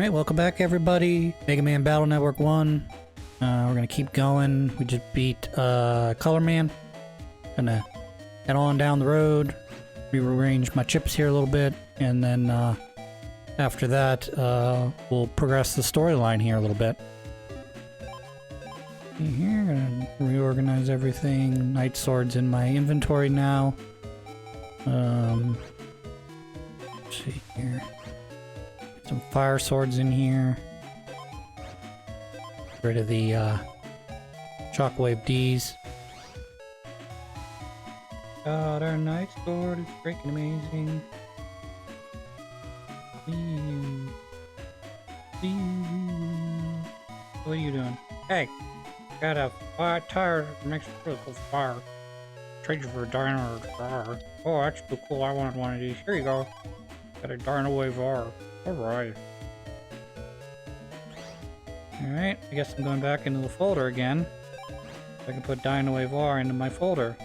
Alright, welcome back everybody. Mega Man Battle Network 1. We're gonna keep going. We just beat Color Man. Gonna head on down the road, rearrange my chips here a little bit, and then after that we'll progress the storyline here a little bit. Here, gonna reorganize everything. Night Sword's in my inventory now. Let's see here. Some fire swords in here. Get rid of the shockwave D's. God, our night sword is freaking amazing. What are you doing? Hey, got a fire tire next to the fire. Trade you for a dino R. Oh, that's too cool. I wanted one of these. Here you go. Got a dino wave R. Alright. Alright, I guess I'm going back into the folder again. I can put Dino Wave R into my folder.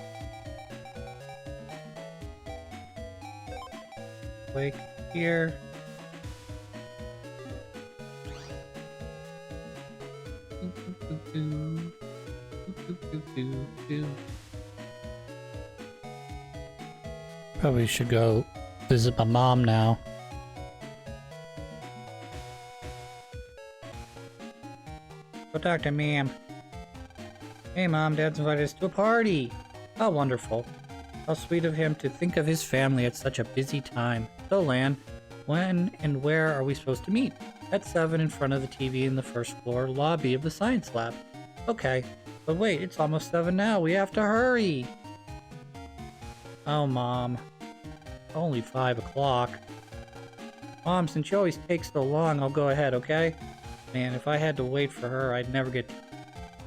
Wake here. Probably should go visit my mom now. Go talk to Ma'am. Hey Mom, Dad's invited us to a party. How wonderful. How sweet of him to think of his family at such a busy time. So Lan, when and where are we supposed to meet? At 7 in front of the TV in the first floor lobby of the science lab. Okay, but wait, it's almost 7 now. We have to hurry. Oh Mom. Only 5 o'clock. Mom, since you always take so long, I'll go ahead, okay? Man, if I had to wait for her, I'd never get to...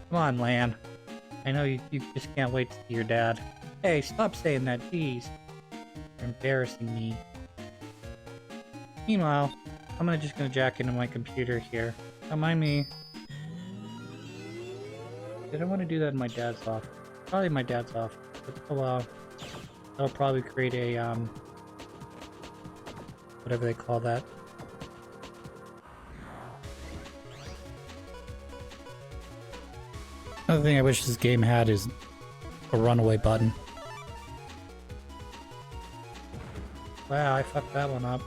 Come on, Lan. I know you just can't wait to see your dad. Hey, stop saying that, jeez. You're embarrassing me. Meanwhile, I'm just gonna jack into my computer here. Don't mind me. Did I want to do that in my dad's office? Probably my dad's office. But, that'll probably create a, whatever they call that. Another thing I wish this game had is a runaway button. Wow, I fucked that one up.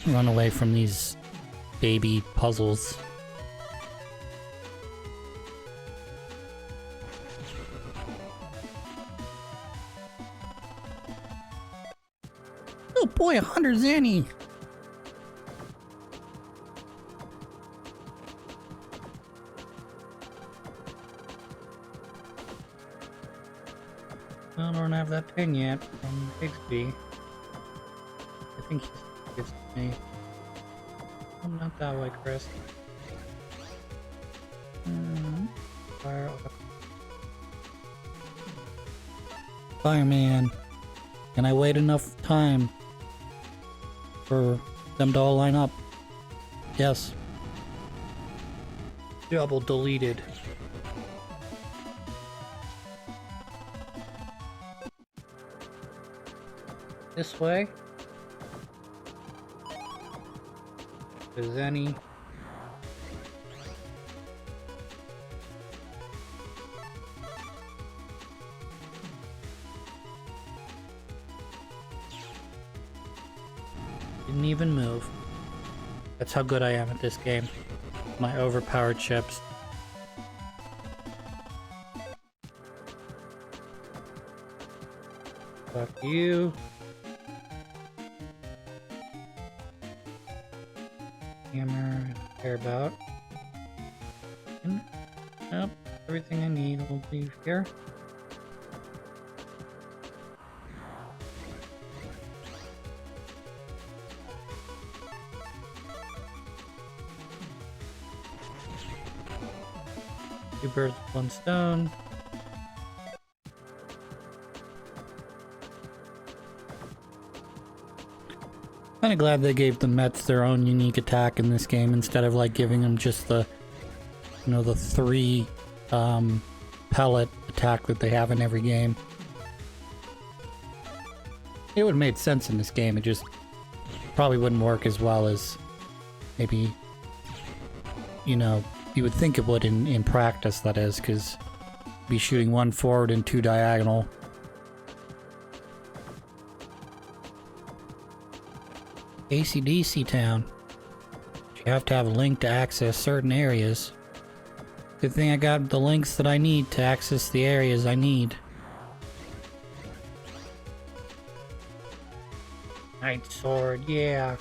Run away from these baby puzzles. Oh boy, 100 Zanny! I don't have that pin yet from Bixby. I think he gives it to me. I'm not that way, Chris. Fire. Fireman. Can I wait enough time for them to all line up? Yes. Double deleted. This way. If there's any. Didn't even move. That's how good I am at this game. My overpowered chips. Fuck you. Hammer, care about. Nope, everything I need will be here. Two birds with one stone. Kind of glad they gave the Mets their own unique attack in this game instead of like giving them just the, you know, the 3 pellet attack that they have in every game. It would have made sense in this game, it just probably wouldn't work as well as maybe, you know, you would think it would in practice, that is, because be shooting 1 forward and 2 diagonal. AC/DC town. You have to have a link to access certain areas. Good thing I got the links that I need to access the areas I need. Night sword, yeah.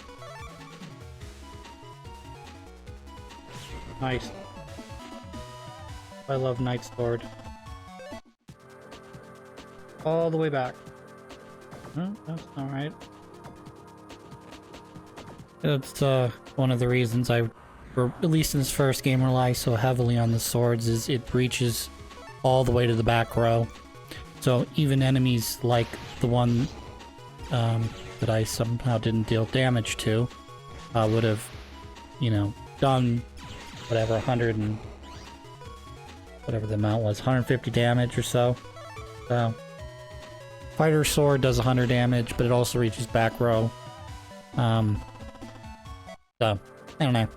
Nice. I love Night Sword. All the way back. Oh, that's alright. That's one of the reasons I, or at least in this first game, rely so heavily on the swords, is it reaches all the way to the back row. So even enemies like the one that I somehow didn't deal damage to would have, you know, done whatever, 100 and whatever the amount was, 150 damage or so. So fighter sword does 100 damage, but it also reaches back row. So I don't know.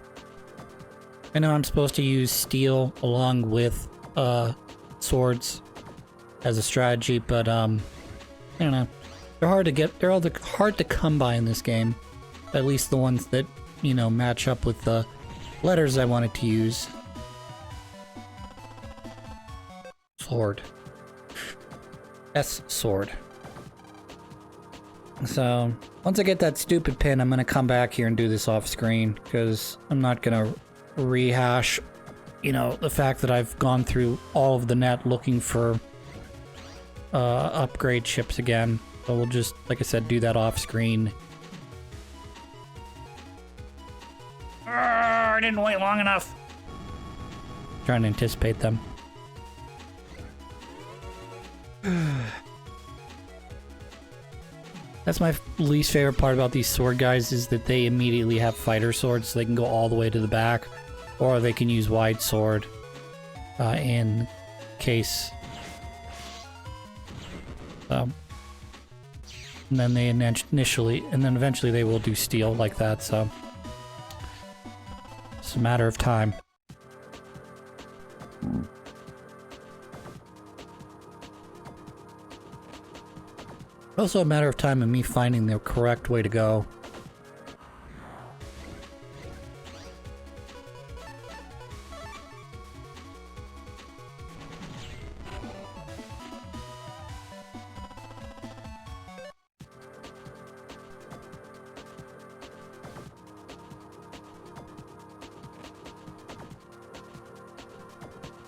I know I'm supposed to use steel along with swords as a strategy, but I don't know. They're hard to get. They're all hard to come by in this game. At least the ones that, you know, match up with the letters I wanted to use. Sword. S sword. So once I get that stupid pin, I'm gonna come back here and do this off screen, because I'm not gonna rehash, you know, the fact that I've gone through all of the net looking for upgrade ships again. So we'll just, like I said, do that off screen. I didn't wait long enough. Trying to anticipate them. That's my least favorite part about these sword guys, is that they immediately have fighter swords, so they can go all the way to the back, or they can use wide sword in case. And then they initially, and then eventually they will do steel like that, so it's a matter of time. Also a matter of time of me finding the correct way to go.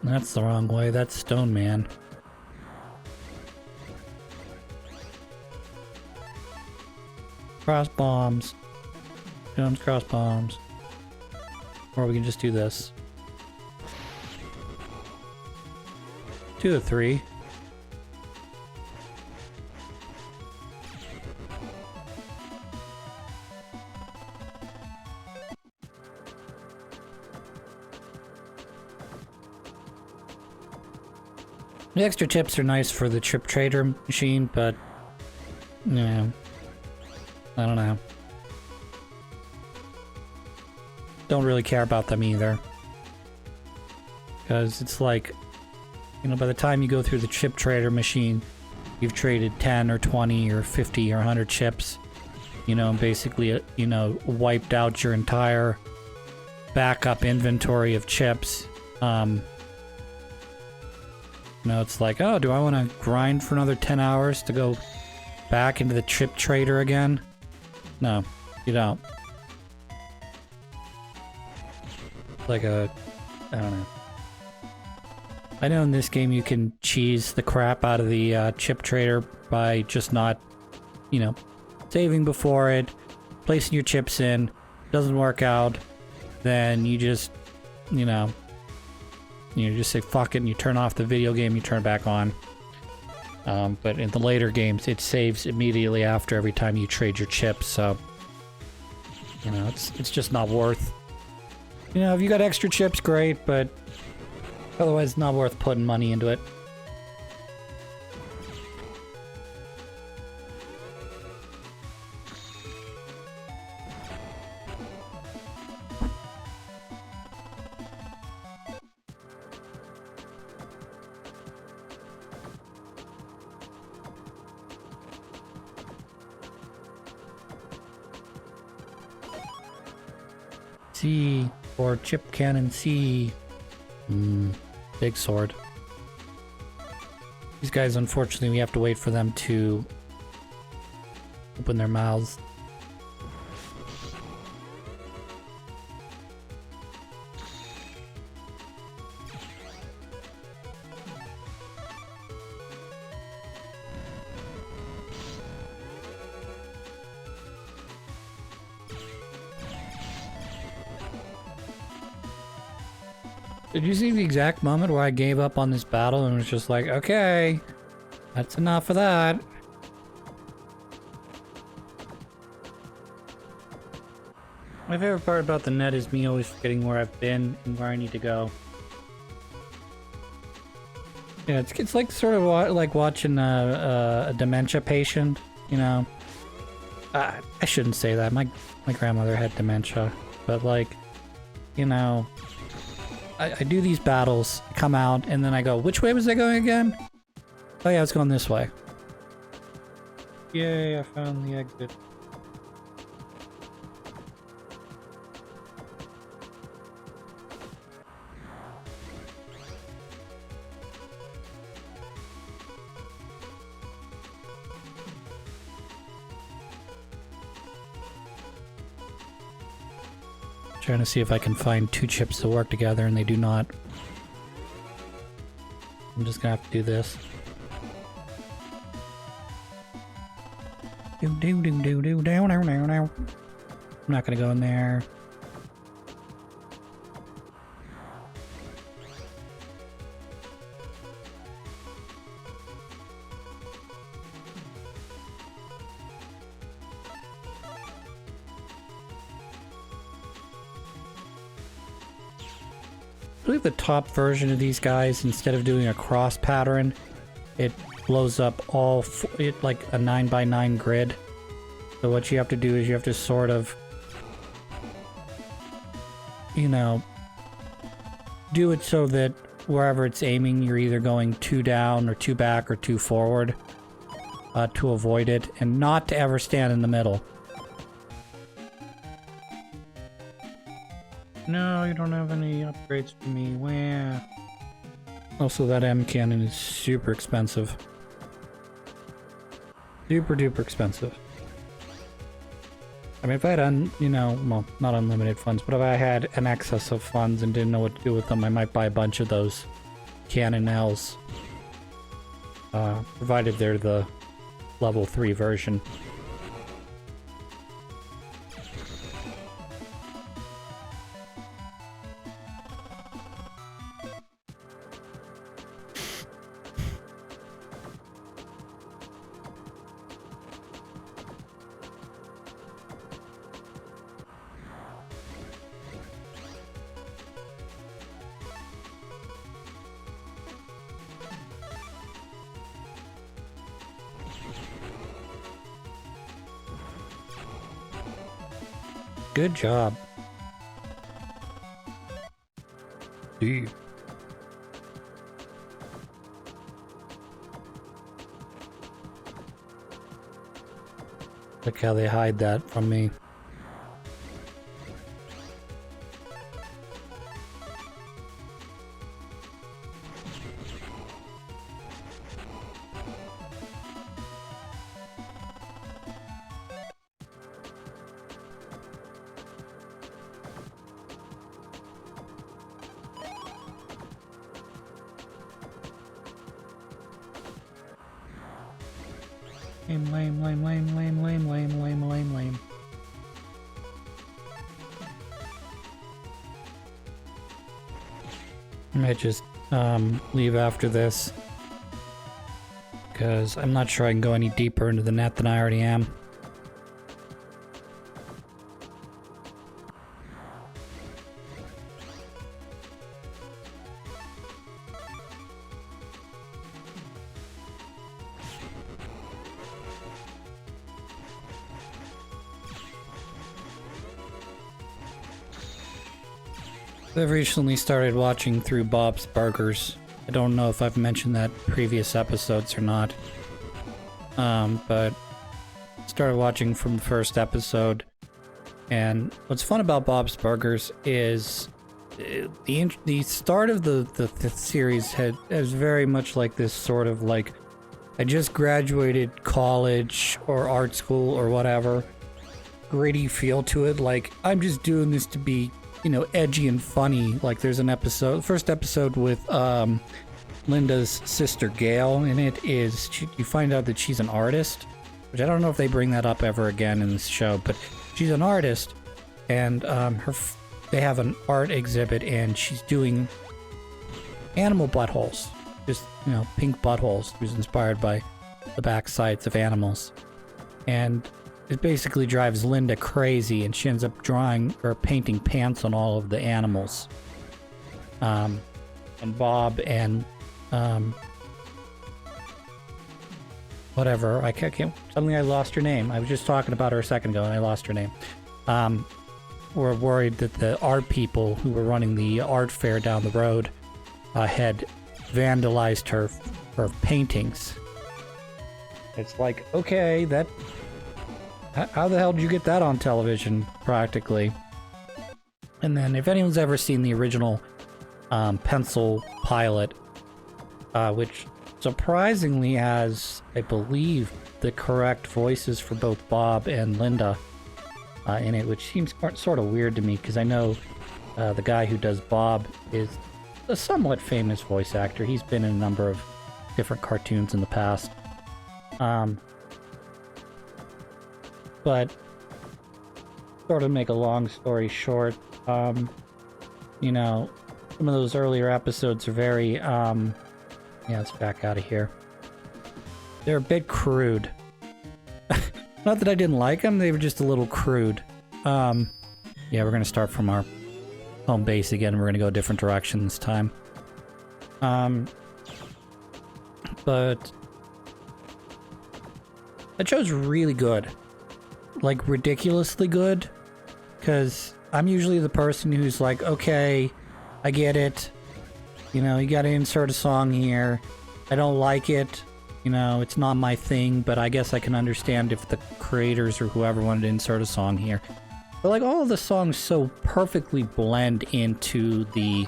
That's the wrong way. That's Stone Man. Cross bombs. Comes cross bombs. Or we can just do this. 2 to 3. The extra chips are nice for the chip trader machine, but yeah, I don't know. Don't really care about them either. Because it's like, you know, by the time you go through the chip trader machine, you've traded 10 or 20 or 50 or 100 chips, you know, and basically, you know, wiped out your entire backup inventory of chips. You know, it's like, oh, do I want to grind for another 10 hours to go back into the chip trader again? No, you don't. Like a, I don't know. I know in this game you can cheese the crap out of the chip trader by just not, you know, saving before it, placing your chips in, doesn't work out, then you just, you know, you just say fuck it and you turn off the video game, you turn it back on. But in the later games, it saves immediately after every time you trade your chips, so, you know, it's just not worth. You know, if you got extra chips, great, but otherwise, it's not worth putting money into it. C or Chip Cannon C. Big sword. These guys, unfortunately, we have to wait for them to open their mouths. Did you see the exact moment where I gave up on this battle and was just like, okay, that's enough of that. My favorite part about the net is me always forgetting where I've been and where I need to go. Yeah, it's like sort of like watching a dementia patient, you know? I shouldn't say that. My grandmother had dementia, but like, you know, I do these battles, come out, and then I go, which way was I going again? Oh yeah, I was going this way. Yay, I found the exit. Trying to see if I can find two chips that work together, and they do not. I'm just gonna have to do this. I'm not gonna go in there. I believe the top version of these guys, instead of doing a cross pattern, it blows up all like a 9x9 grid. So what you have to do is you have to sort of, you know, do it so that wherever it's aiming, you're either going 2 down or 2 back or 2 forward to avoid it, and not to ever stand in the middle. No, you don't have any upgrades for me. Wow. Also, that M cannon is super expensive. Super duper expensive. I mean, if I had, you know, well, not unlimited funds, but if I had an excess of funds and didn't know what to do with them, I might buy a bunch of those cannonels. Provided they're the level 3 version. Good job. Dude. Look how they hide that from me. Lame. I might just leave after this, because I'm not sure I can go any deeper into the net than I already am. I've recently started watching through Bob's Burgers. I don't know if I've mentioned that in previous episodes or not. But started watching from the first episode. And what's fun about Bob's Burgers is the start of the series has very much like this sort of like, I just graduated college or art school or whatever, gritty feel to it. Like, I'm just doing this to be, you know, edgy and funny. Like, there's an episode, first episode with Linda's sister Gail, and it is, you find out that she's an artist, which I don't know if they bring that up ever again in this show, but she's an artist, and they have an art exhibit, and she's doing animal buttholes, just, you know, pink buttholes. She was inspired by the backsides of animals, and it basically drives Linda crazy, and she ends up drawing or painting pants on all of the animals. And Bob and whatever, I can't, suddenly I lost her name. I was just talking about her a second ago and I lost her name. Were worried that the art people who were running the art fair down the road had vandalized her paintings. It's like, okay, that, how the hell did you get that on television, practically? And then if anyone's ever seen the original pencil pilot, which surprisingly has, I believe, the correct voices for both Bob and Linda in it, which seems sort of weird to me, because I know the guy who does Bob is a somewhat famous voice actor. He's been in a number of different cartoons in the past. But sort of make a long story short, you know, some of those earlier episodes are very, yeah, let's back out of here. They're a bit crude. Not that I didn't like them, they were just a little crude. Yeah, we're gonna start from our home base again. We're gonna go a different direction this time. But that show's really good. Like, ridiculously good. Because I'm usually the person who's like, okay, I get it. You know, you gotta insert a song here. I don't like it. You know, it's not my thing, but I guess I can understand if the creators or whoever wanted to insert a song here. But like, all of the songs so perfectly blend into the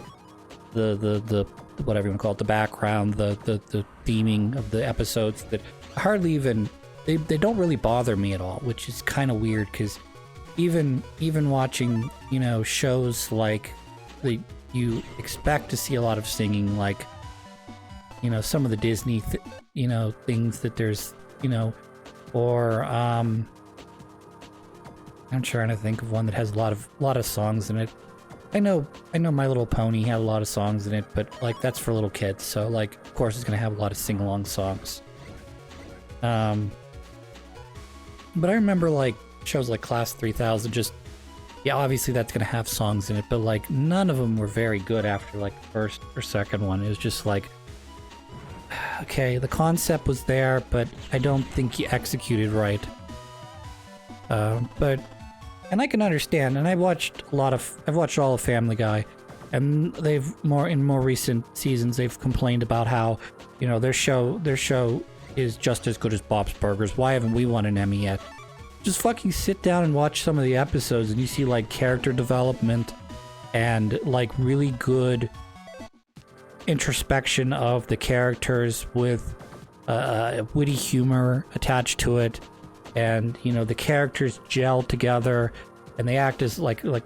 whatever you want to call it, the background, the theming of the episodes, that hardly even, they don't really bother me at all, which is kind of weird, because even watching, you know, shows like you expect to see a lot of singing, like, you know, some of the Disney you know, things that there's, you know, or I'm trying to think of one that has a lot of songs in it. I know My Little Pony had a lot of songs in it, but like, that's for little kids, so like, of course it's gonna have a lot of sing-along songs. But I remember like shows like Class 3000, just, yeah, obviously that's gonna have songs in it, but like, none of them were very good after like the first or second one. It was just like, okay, the concept was there, but I don't think you executed right. And I can understand, and I've watched all of Family Guy, and in more recent seasons, they've complained about how, you know, their show is just as good as Bob's Burgers. Why haven't we won an Emmy yet? Just fucking sit down and watch some of the episodes, and you see like character development and like really good introspection of the characters with witty humor attached to it, and you know, the characters gel together and they act as like I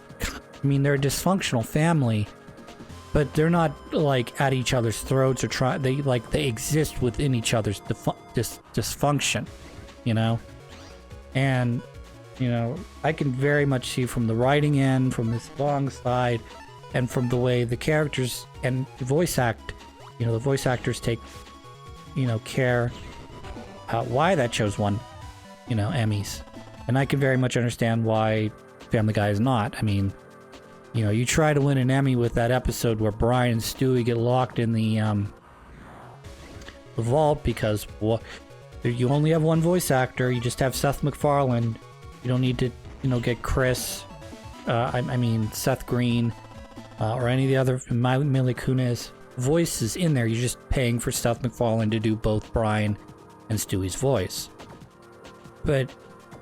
mean, they're a dysfunctional family, but they're not like at each other's throats or they exist within each other's dysfunction, you know. And you know, I can very much see from the writing end, from this long side, and from the way the characters and the voice actors take, you know, care why that show's won, you know, Emmys. And I can very much understand why Family Guy is not. I mean, you know, you try to win an Emmy with that episode where Brian and Stewie get locked in the vault because you only have one voice actor. You just have Seth MacFarlane. You don't need to, you know, get Chris, I mean Seth Green, or any of the other Mila Kunis voices in there. You're just paying for Seth MacFarlane to do both Brian and Stewie's voice. But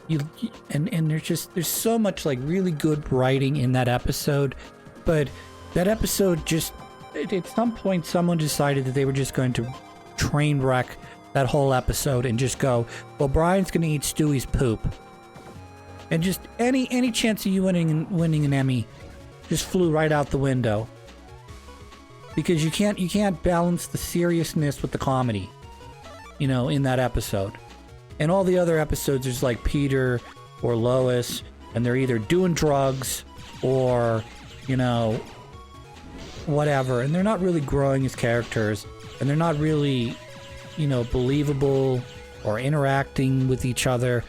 and there's so much like really good writing in that episode, but that episode just at some point someone decided that they were just going to train wreck that whole episode and just go, well, Brian's gonna eat Stewie's poop, and just any chance of you winning an Emmy just flew right out the window, because you can't balance the seriousness with the comedy, you know, in that episode. And all the other episodes, there's like Peter or Lois, and they're either doing drugs or, you know, whatever, and they're not really growing as characters, and they're not really, you know, believable or interacting with each other.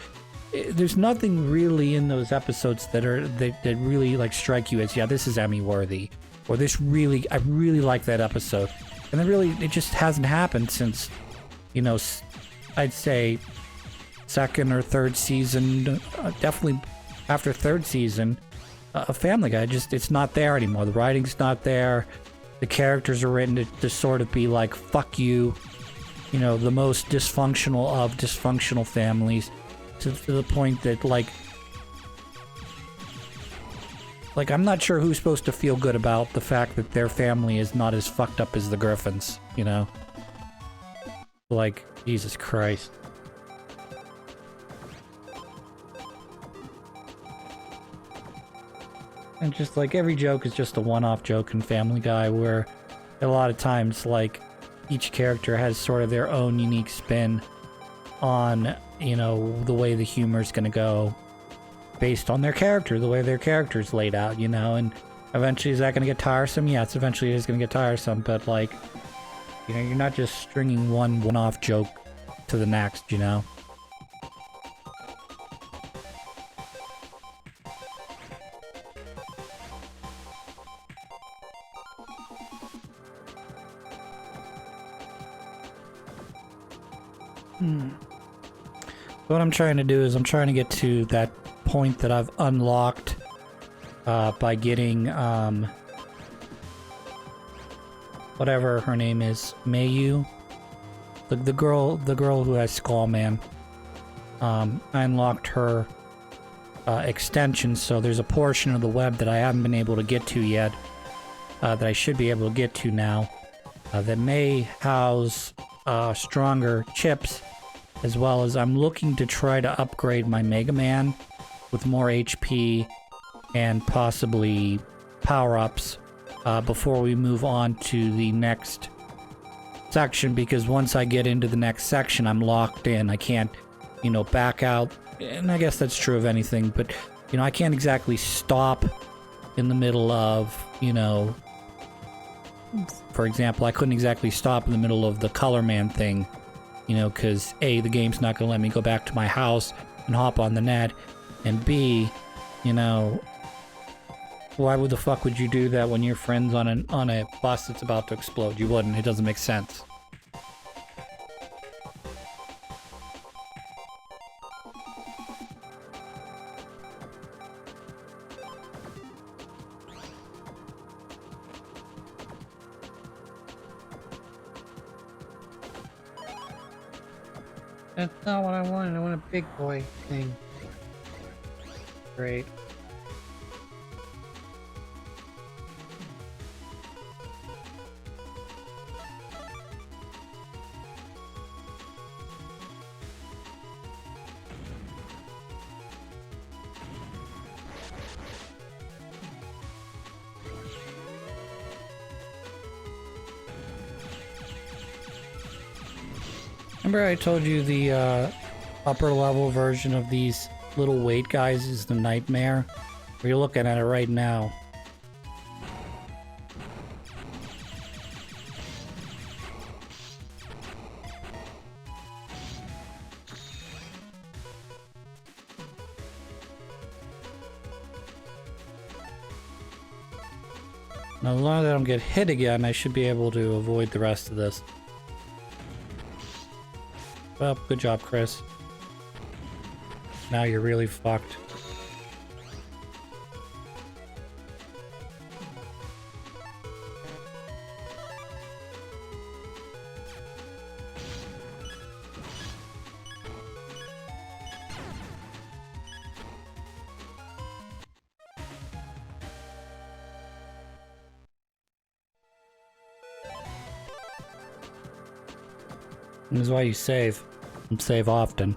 There's nothing really in those episodes that really like strike you as, yeah, this is Emmy worthy, or I really like that episode. And it just hasn't happened since, you know, I'd say second or third season, definitely after third season of Family Guy. It's not there anymore. The writing's not there. The characters are written to sort of be like, fuck you, you know, the most dysfunctional of dysfunctional families, to the point that like I'm not sure who's supposed to feel good about the fact that their family is not as fucked up as the Griffins, you know? Like, Jesus Christ. And just like every joke is just a one-off joke in Family Guy, where a lot of times like each character has sort of their own unique spin on, you know, the way the humor is going to go based on their character, the way their character's laid out, you know. And eventually, is that going to get tiresome? Yes, eventually it is going to get tiresome, but like, you know, you're not just stringing one-off joke to the next, you know. What I'm trying to do is I'm trying to get to that point that I've unlocked by getting whatever her name is, Mayu, the girl who has Skull Man. I unlocked her extension, so there's a portion of the web that I haven't been able to get to yet, that I should be able to get to now, that may house stronger chips, as well as I'm looking to try to upgrade my Mega Man with more HP and possibly power-ups before we move on to the next section, because once I get into the next section, I'm locked in. I can't, you know, back out, and I guess that's true of anything, but, you know, I can't exactly stop in the middle of, you know, for example, I couldn't exactly stop in the middle of the Color Man thing, you know, because A, the game's not going to let me go back to my house and hop on the net, and B, you know, why the fuck would you do that when your friend's on a bus that's about to explode? You wouldn't. It doesn't make sense. That's not what I wanted. I want a big boy thing. Great. Remember I told you the upper level version of these little weight guys is the Nightmare? Well, you're looking at it right now. Now, as long as I don't get hit again, I should be able to avoid the rest of this. Well, good job, Chris. Now you're really fucked. This is why you save. And save often.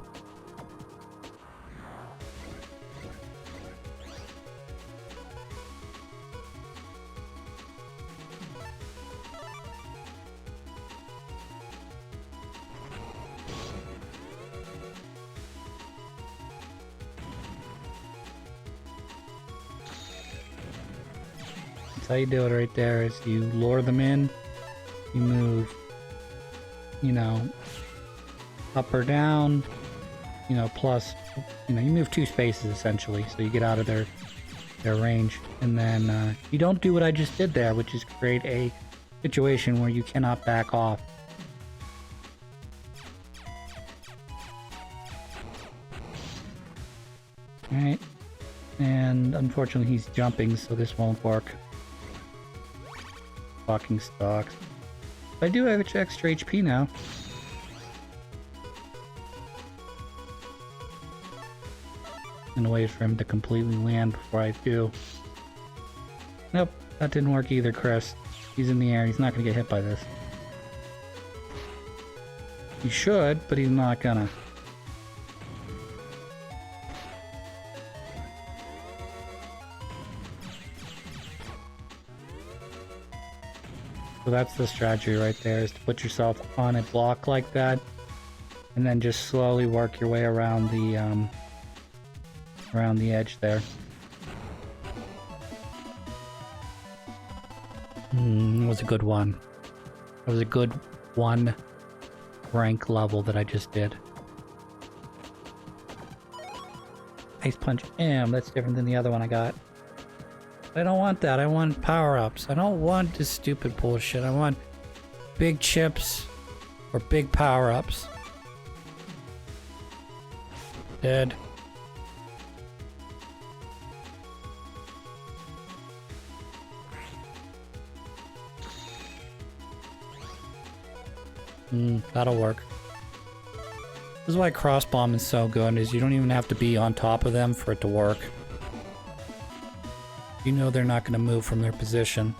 That's how you do it right there, is you lure them in, you move, you know, up or down, you know, plus, you know, you move 2 spaces essentially, so you get out of their range. And then you don't do what I just did there, which is create a situation where you cannot back off. Alright, and unfortunately he's jumping, so this won't work. Fucking stocks. But I do have extra HP now. And wait for him to completely land before I do. Nope, that didn't work either, Chris. He's in the air, he's not gonna get hit by this. He should, but he's not gonna. So that's the strategy right there, is to put yourself on a block like that, and then just slowly work your way around the edge there. That was a good one. That was a good 1 rank level that I just did. Ice Punch M, that's different than the other one I got. I don't want that. I want power-ups. I don't want this stupid bullshit. I want big chips or big power-ups. Dead. That'll work. This is why cross-bomb is so good, is you don't even have to be on top of them for it to work. You know they're not going to move from their position.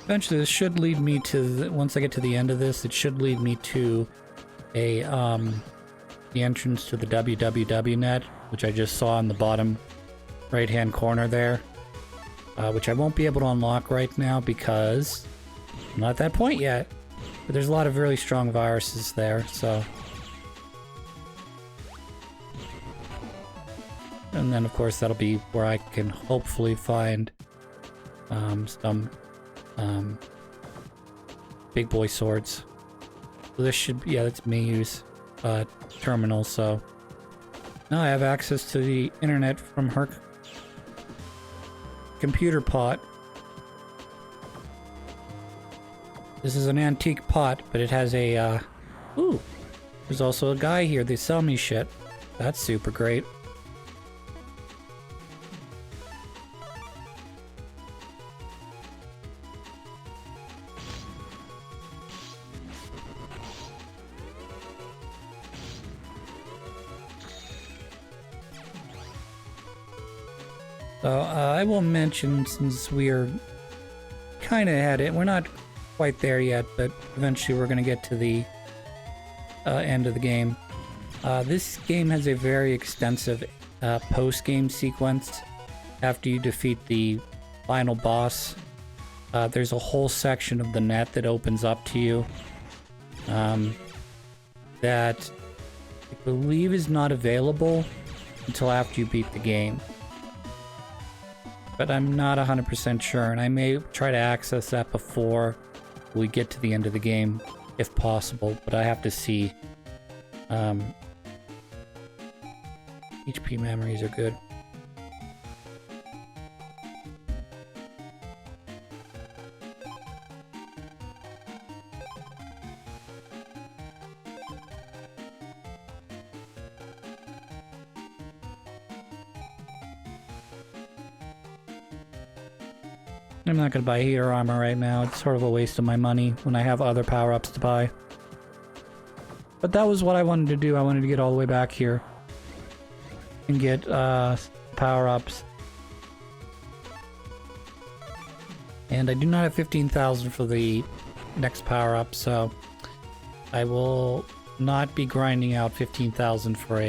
Eventually this should lead me to, once I get to the end of this, it should lead me to a, the entrance to the www net, which I just saw in the bottom right-hand corner there. Which I won't be able to unlock right now because I'm not at that point yet. But there's a lot of really strong viruses there, so... And then, of course, that'll be where I can hopefully find some big boy swords. So this should be, yeah, that's Mayu's terminal, so now I have access to the internet from her computer pot. This is an antique pot, but it has a, ooh, there's also a guy here. They sell me shit. That's super great. So, I will mention, since we're kind of at it, we're not quite there yet, but eventually we're going to get to the end of the game. This game has a very extensive post-game sequence after you defeat the final boss. There's a whole section of the net that opens up to you that I believe is not available until after you beat the game. But I'm not 100% sure, and I may try to access that before we get to the end of the game, if possible, but I have to see. HP memories are good. I'm not going to buy heater armor right now. It's sort of a waste of my money when I have other power-ups to buy. But that was what I wanted to do. I wanted to get all the way back here and get power-ups. And I do not have 15,000 for the next power-up, so I will not be grinding out 15,000 for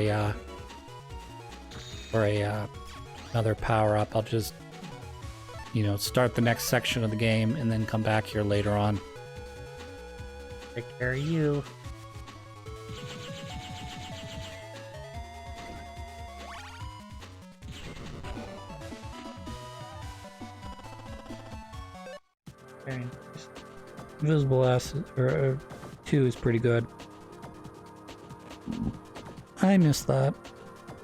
another power-up. I'll just, you know, start the next section of the game and then come back here later on. Take care of you. Very nice. Invisible S or 2 is pretty good. I missed that.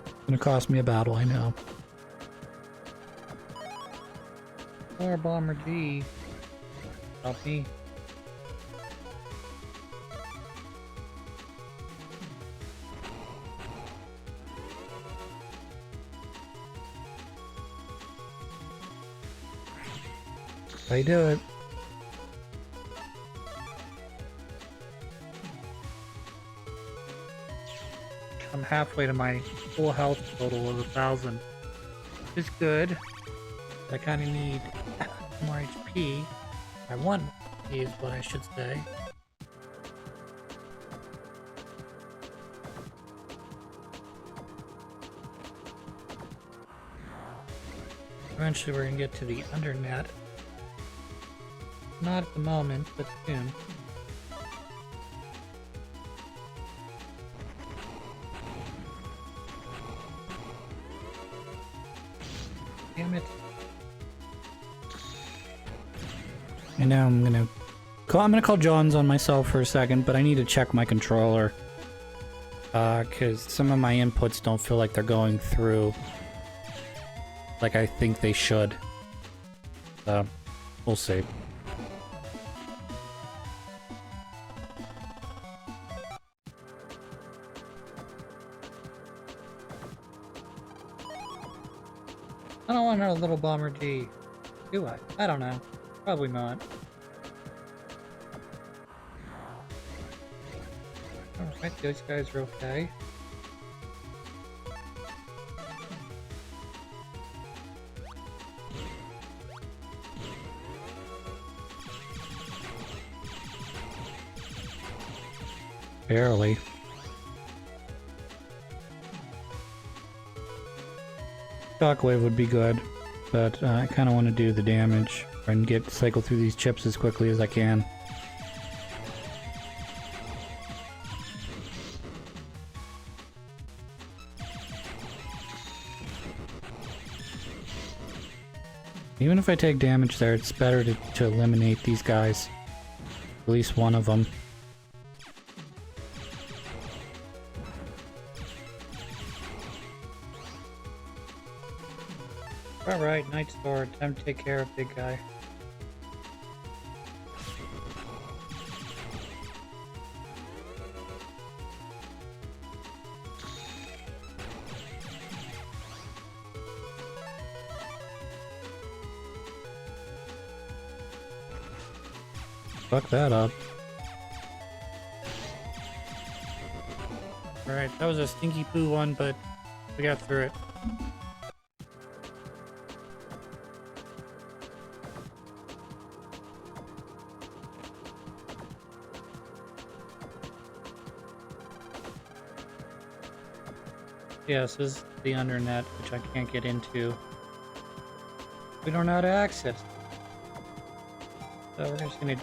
It's gonna cost me a battle, I know. Or Bomber G. Help me. I do it. I'm halfway to my full health total of 1,000. Which is good. I kind of need more HP. I want HP is what I should say. Eventually we're gonna get to the undernet. Not at the moment, but soon. Damn it. And now I'm gonna call Johns on myself for a second, but I need to check my controller. Cause some of my inputs don't feel like they're going through like I think they should. We'll see. I don't want another little Bomber G. Do I? I don't know. Probably not. Alright, those guys are okay. Barely. Shockwave would be good, but I kind of want to do the damage and cycle through these chips as quickly as I can. Even if I take damage there, it's better to eliminate these guys. At least one of them. Alright, Night Sword. Time to take care of big guy. Fuck that up. Alright, that was a stinky poo one, but we got through it. Yes, this is the undernet, which I can't get into. We don't know how to access. So we're just gonna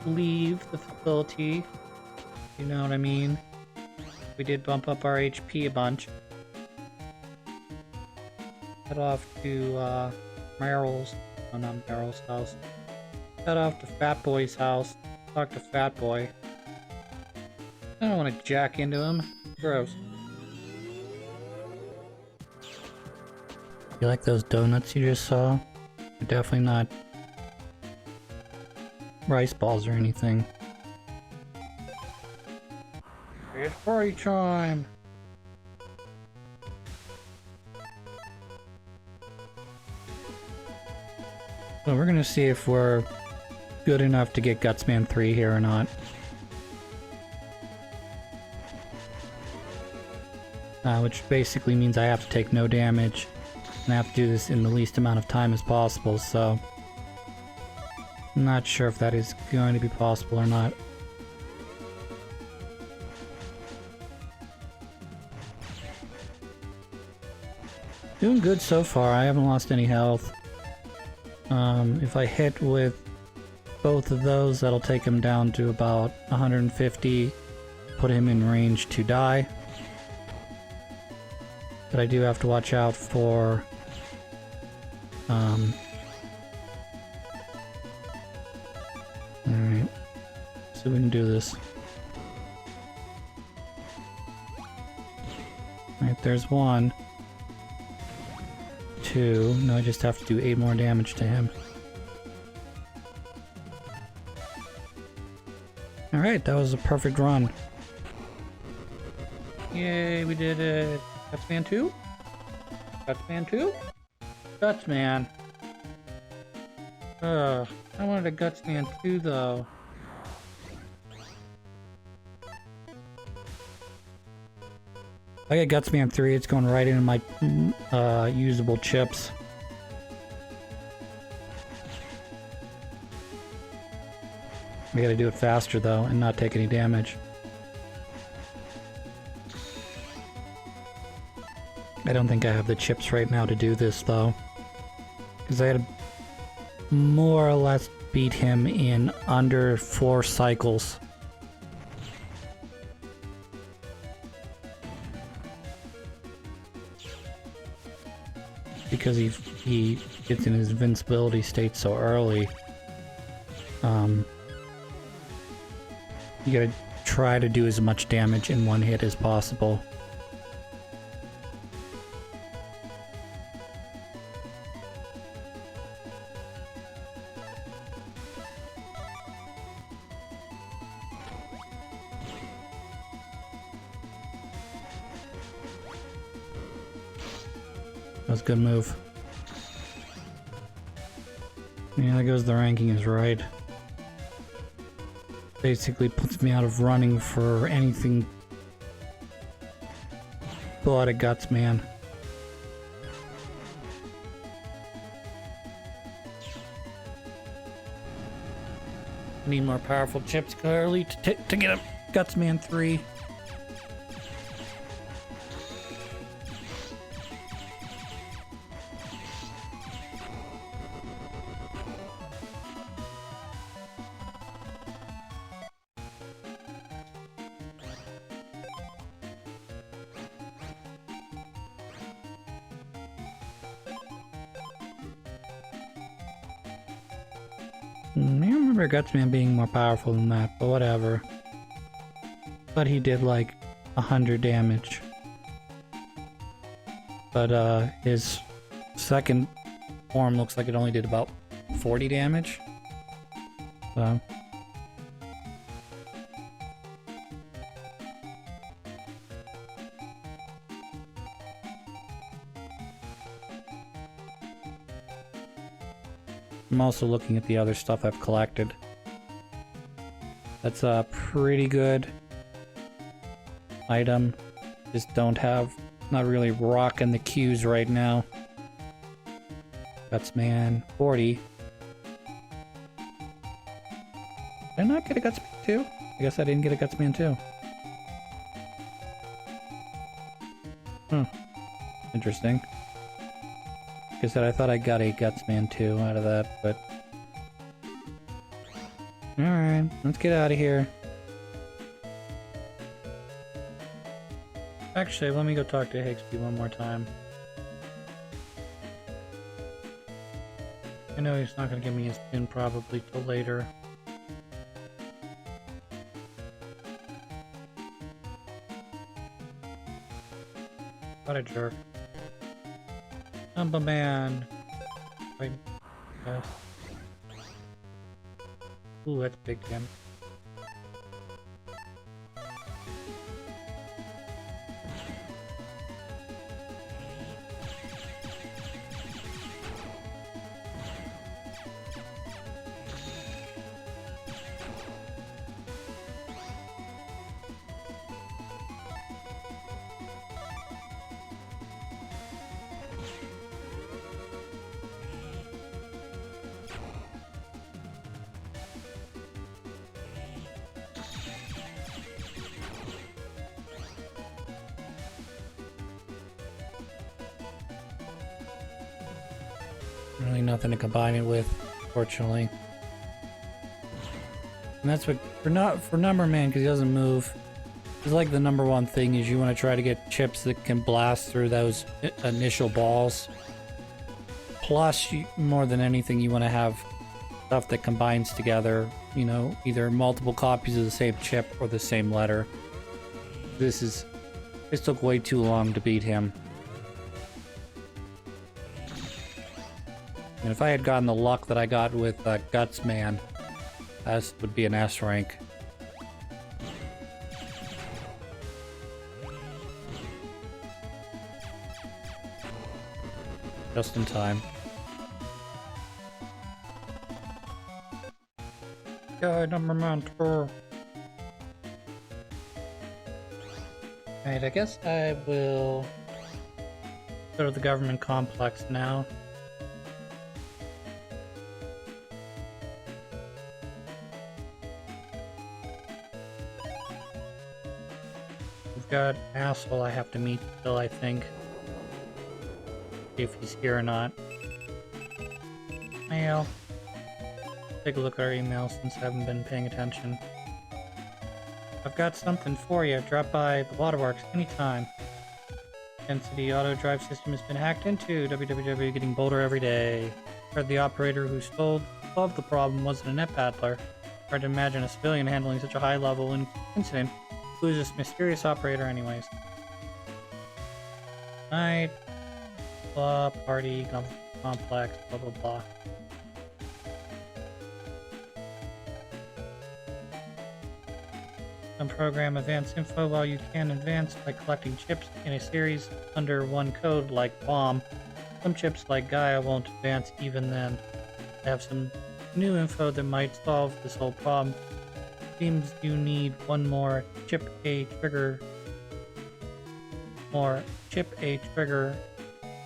leave the facility. You know what I mean? We did bump up our HP a bunch. Head off to Meryl's, oh not Meryl's house. Head off to Fat Boy's house. Talk to Fat Boy. I don't want to jack into him. Gross. You like those donuts you just saw? They're definitely not rice balls or anything. It's party time! So we're gonna see if we're good enough to get Gutsman 3 here or not. Which basically means I have to take no damage. And I have to do this in the least amount of time as possible, so... Not sure if that is going to be possible or not. Doing good so far. I haven't lost any health. If I hit with both of those, that'll take him down to about 150. Put him in range to die. But I do have to watch out for... Alright. So we can do this. Alright, there's one. 2. Now I just have to do 8 more damage to him. Alright, that was a perfect run. Yay, we did it. Gutsman 2? Gutsman 2? Gutsman. Ugh, I wanted a Gutsman 2 though. I get Gutsman 3, it's going right into my usable chips. I gotta do it faster though and not take any damage. I don't think I have the chips right now to do this though, because I had to more or less beat him in under 4 cycles. Because he gets in his invincibility state so early. You gotta try to do as much damage in one hit as possible. That was a good move. Yeah, there goes the ranking is right. Basically puts me out of running for anything but a Gutsman. Need more powerful chips clearly to get a Gutsman 3. I remember Gutsman being more powerful than that, but whatever. But he did like 100 damage. But his second form looks like it only did about 40 damage. So. I'm also looking at the other stuff I've collected. That's a pretty good item. Just don't have, not really rocking the queues right now. Gutsman 40. Did I not get a Gutsman 2? I guess I didn't get a Gutsman 2. Interesting. Like I said, I thought I got a Gutsman 2 out of that, but... Alright, let's get out of here. Actually, let me go talk to Higsby one more time. I know he's not going to give me his pin probably till later. What a jerk. Man. Wait. Yes. Ooh, that's big damage. Really nothing to combine it with, fortunately. And that's what for Numberman, because he doesn't move. It's like the number one thing is you want to try to get chips that can blast through those initial balls. Plus, more than anything, you want to have stuff that combines together. You know, either multiple copies of the same chip or the same letter. This took way too long to beat him. And if I had gotten the luck that I got with Gutsman, that would be an S rank. Just in time. Guy Numberman tour. Alright, I guess I will go to the government complex now. We've got an asshole I have to meet still, I think. See if he's here or not. Mail. Take a look at our emails since I haven't been paying attention. I've got something for you. Drop by the waterworks anytime. Density auto drive system has been hacked into. www getting bolder every day. Heard the operator who solved the problem wasn't a net battler. Hard to imagine a civilian handling such a high level incident. Who's this mysterious operator anyways? Night. Blah, party, complex, blah blah blah. Some program advance info while you can advance by collecting chips in a series under one code like bomb. Some chips like Gaia won't advance even then. I have some new info that might solve this whole problem. Seems you need one more chip A trigger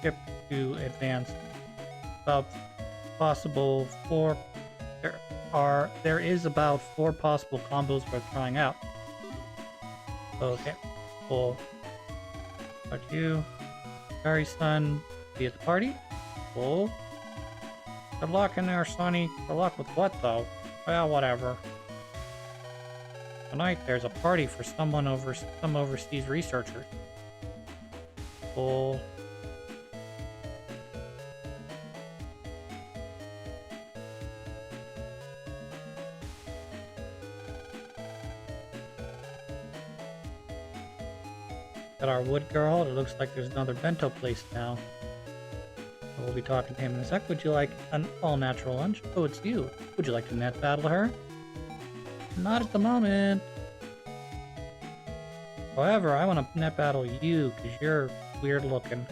chip to advance. There is about 4 possible combos worth trying out. Okay, cool. About you. EveryLoyalSon be at the party. Cool. Good luck in there, Sonny. Good luck with what though? Well, whatever. Tonight there's a party for some overseas researchers. Cool. Got our wood girl. It looks like there's another bento place now. We'll be talking to him in a sec. Would you like an all-natural lunch? Oh, it's you. Would you like to net battle her? Not at the moment. However, I want to net battle you because you're weird looking.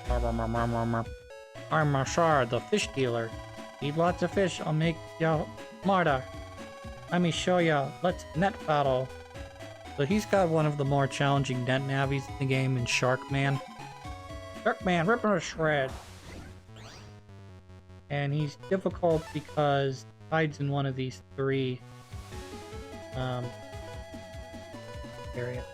I'm Mashar, the fish dealer. Eat lots of fish. I'll make ya smarter. Let me show ya. Let's net battle. So he's got one of the more challenging net navies in the game in Sharkman. Sharkman, rip her to shreds. And he's difficult because he hides in one of these 3 areas.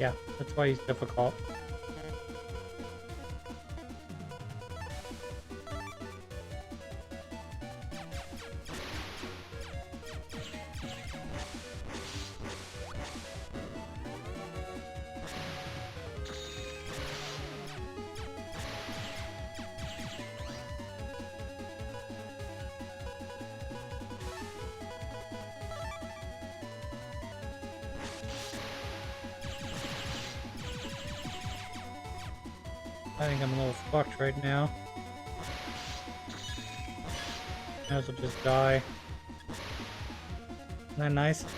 Yeah, that's why he's difficult. I think I'm a little fucked right now. Might as well just die. Isn't that nice? In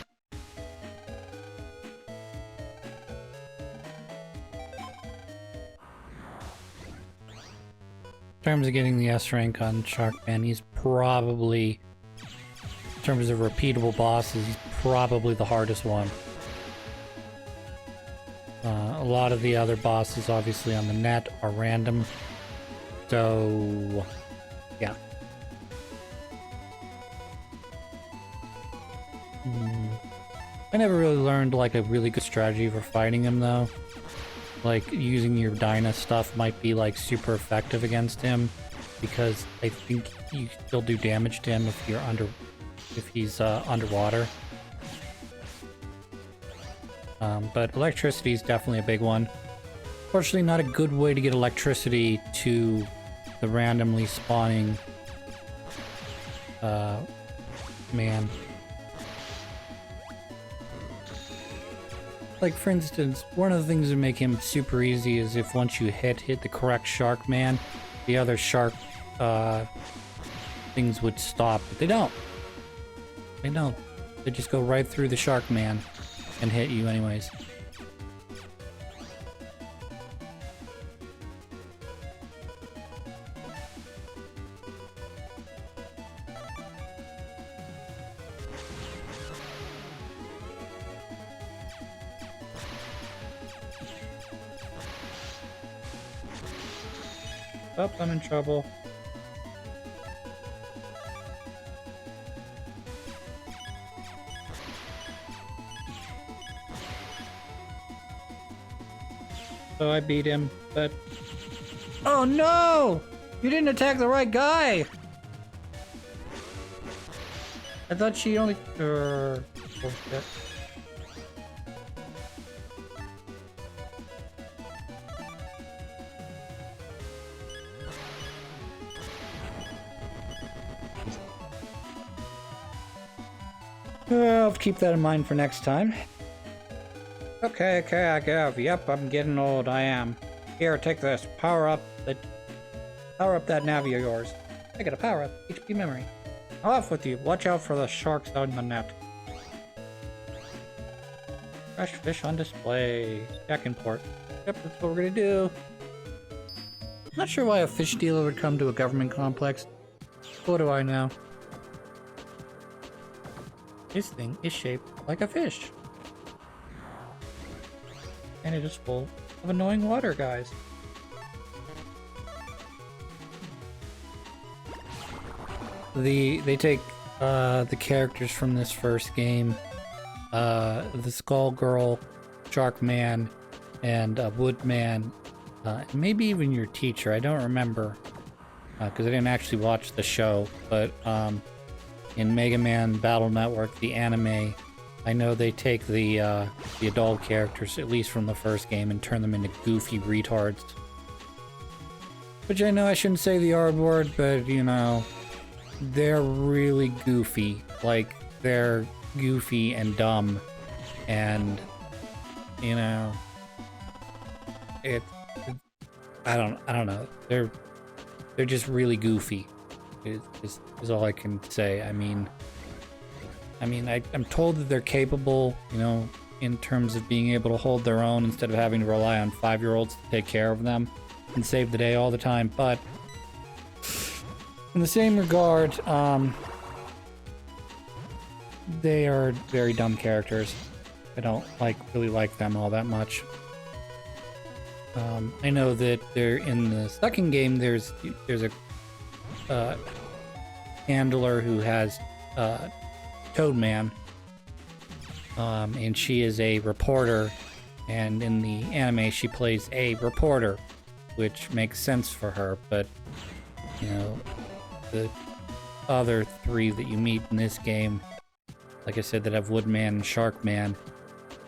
terms of getting the S rank on Sharkman, he's probably, in terms of repeatable bosses, he's probably the hardest one. A lot of the other bosses, obviously, on the net are random. So, yeah. I never really learned like a really good strategy for fighting him though. Like using your Dyna stuff might be like super effective against him because I think you still do damage to him if you're if he's underwater. But electricity is definitely a big one. Fortunately, not a good way to get electricity to the randomly spawning man. Like, for instance, one of the things that make him super easy is if once you hit the correct shark man, the other shark things would stop, but they don't. They don't. They just go right through the shark man and hit you anyways. Oh, I'm in trouble. So I beat him, but... Oh no! You didn't attack the right guy! I thought she only... Oh, shit. I'll keep that in mind for next time. Okay, I give. Yep, I'm getting old, I am. Here, take this. Power up that Navi of yours. I got a power up. HP memory. Off with you. Watch out for the sharks out in the net. Fresh fish on display. Back in port. Yep, that's what we're gonna do. Not sure why a fish dealer would come to a government complex. What do I know? This thing is shaped like a fish. And it is full of annoying water guys. They take the characters from this first game, the Skull Girl, Shark Man, and Woodman, maybe even your teacher. I don't remember because I didn't actually watch the show, but in Mega Man Battle Network, the anime, I know they take the adult characters, at least from the first game, and turn them into goofy retards. Which I know I shouldn't say the R word, but you know, they're really goofy. Like, they're goofy and dumb, and you know, I don't know. They're just really goofy. Is all I can say. I mean, I'm told that they're capable, you know, in terms of being able to hold their own instead of having to rely on 5-year-olds to take care of them and save the day all the time. But in the same regard, they are very dumb characters. I don't really like them all that much. I know that they're in the second game. There's a handler who has Toadman, and she is a reporter, and in the anime she plays a reporter, which makes sense for her. But you know, the other three that you meet in this game, like I said, that have Woodman and Sharkman,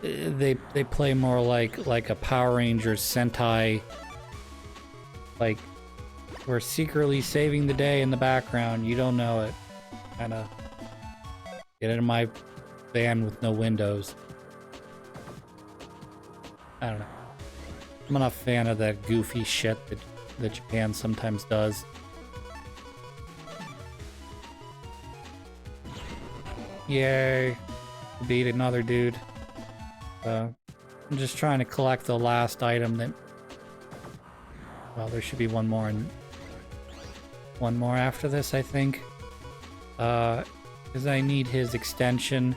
they play more like a Power Rangers Sentai, like we're secretly saving the day in the background. You don't know it. Kinda get into my van with no windows. I don't know. I'm not a fan of that goofy shit that Japan sometimes does. Yay. Beat another dude. I'm just trying to collect the last item that... Well, there should be one more after this, I think. Because I need his extension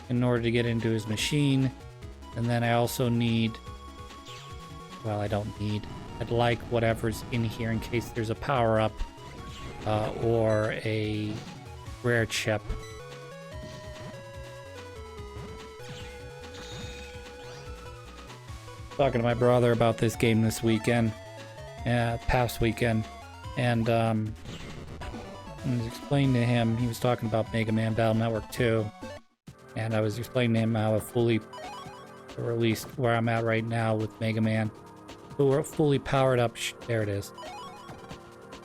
in order to get into his machine. And then I also need Well, I don't need. I'd like whatever's in here in case there's a power-up or a rare chip. Talking to my brother about this game this weekend, past weekend, and I was explaining to him, he was talking about Mega Man Battle Network 2, and I was explaining to him how it fully, or at least where I'm at right now with Mega Man, fully powered up, there it is.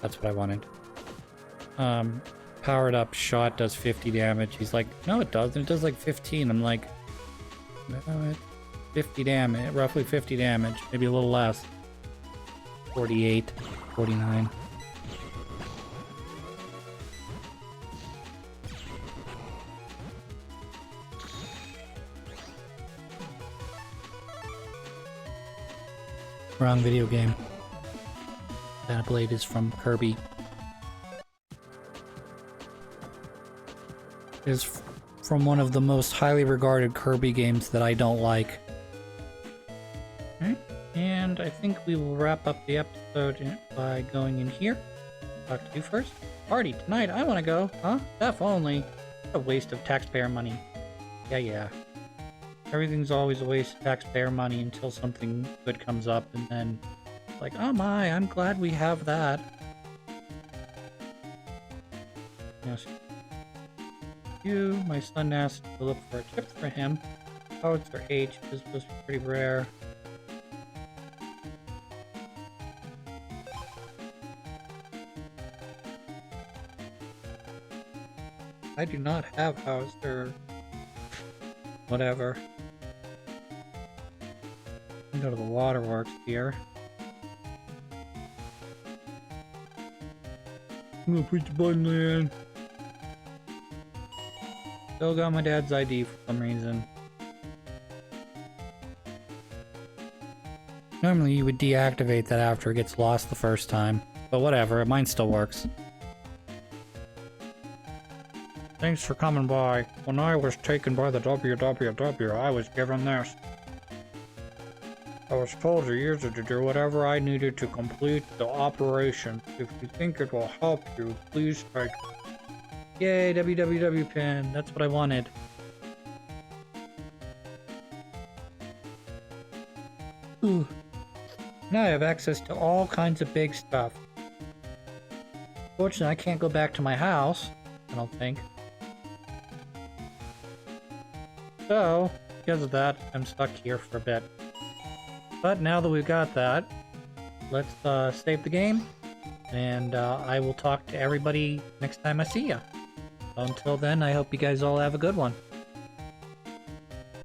That's what I wanted. Powered up shot does 50 damage. He's like, no it doesn't, it does like 15. I'm like, no, 50 damage, roughly 50 damage, maybe a little less. 48, 49. Wrong video game. That blade is from Kirby. Is from one of the most highly regarded Kirby games that I don't like. Alright, and I think we will wrap up the episode by going in here. Talk to you first. Party tonight, I want to go. Huh? If only. A waste of taxpayer money. Yeah. Everything's always a waste of taxpayer money until something good comes up, and then it's like, oh my, I'm glad we have that. Yes. My son asked to look for a chip for him. Oh, it's their age. This was pretty rare. I do not have Hauser. Whatever. Go to the waterworks here. I'm gonna push the button in. Still got my dad's ID for some reason. Normally you would deactivate that after it gets lost the first time, but whatever, mine still works. Thanks for coming by. When I was taken by the WWW, I was given this. I was told to use it to do whatever I needed to complete the operation. If you think it will help you, please take it. Yay, WWW pin. That's what I wanted. Ooh. Now I have access to all kinds of big stuff. Fortunately, I can't go back to my house, I don't think. So, because of that, I'm stuck here for a bit. But now that we've got that, let's save the game, and I will talk to everybody next time I see ya. Until then, I hope you guys all have a good one.